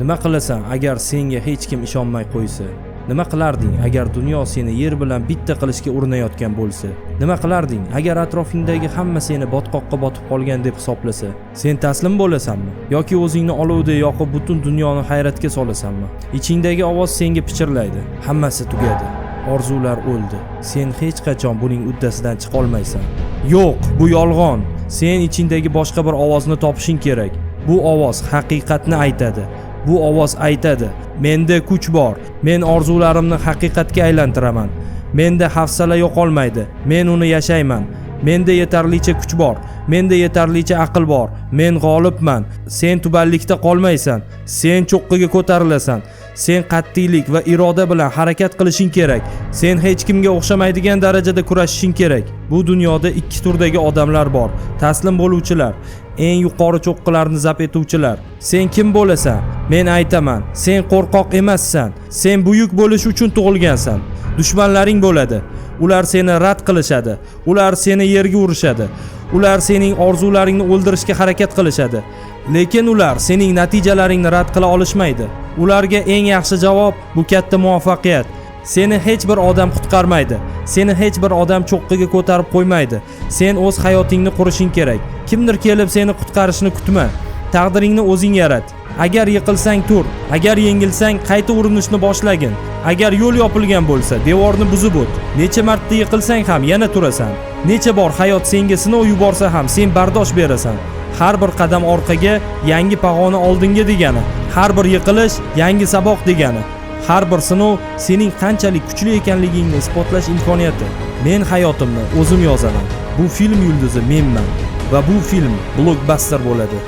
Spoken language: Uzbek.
Nima qilasan agar senga hech kim ishonmay qo'ysa? Nima qilarding agar dunyo seni yer bilan bitta qilishga urinayotgan bo'lsa? Nima qilarding agar atrofingdagi hamma seni botqoqqa botib qolgan deb hisoblasa? Sen taslim bo'lasanmi yoki o'zingni olovda yoqib butun dunyoni hayratga solasanmi? Ichingdagi ovoz senga pichirlaydi. Hammasi tugadi. Orzular o'ldi. Sen hech qachon buning uddasidan chiqa olmaysan. Yo'q, bu yolg'on. Sen ichingdagi boshqa bir ovozni topishing kerak. Bu ovoz haqiqatni aytadi. Bu ovoz aytadi: menda kuch bor. Men orzularimni haqiqatga aylantiraman. Menda hafsala yo'qolmaydi. Men uni yashayman. Menda yetarlicha kuch bor. Menda yetarlicha aql bor. Men g'olibman. Sen tubanlikda qolmaysan. Sen cho'qqiga ko'tarilasan. Sen qat'iylik va iroda bilan harakat qilishing kerak. Sen hech kimga o'xshamaydigan darajada kurashishing kerak. Bu dunyoda ikki turdagi odamlar bor. Taslim bo'luvchilar, eng yuqori cho'qqilarni zabt etuvchilar. Sen kim bo'lasan? Men aytaman, sen qo'rqoq emassan. Sen buyuk bo'lish uchun tug'ilgansan. Dushmanlaring bo'ladi. Ular seni rad qilishadi. Ular seni yerga urishadi. Ular sening orzularingni o'ldirishga harakat qilishadi. Lekin ular sening natijalaringni rad qila olishmaydi. Ularga eng yaxshi javob bu katta muvaffaqiyat. Seni hech bir odam qutqarmaydi. Seni hech bir odam cho'qqiga ko'tarib qo'ymaydi. Sen o'z hayotingni qurishing kerak. Kimdir kelib seni qutqarishni kutma. Taqdiringni o'zing yarat. Agar yiqilsang tur, agar yengilsang qayta urinishni boshlagin. Agar yo'l yopilgan bo'lsa, devorni buzib o't. Necha marta yiqilsang ham yana turasan. Necha bor hayot senga sinov yuborsa ham sen bardosh berasan. Har bir qadam orqaga yangi pog'ona oldinga degani. Har bir yiqilish yangi saboq degani. Har bir sinov sening qanchalik kuchli ekanligingni isbotlash imkoniyati. Men hayotimni o'zim yozaman. Bu film yulduzi menman va bu film blockbuster bo'ladi.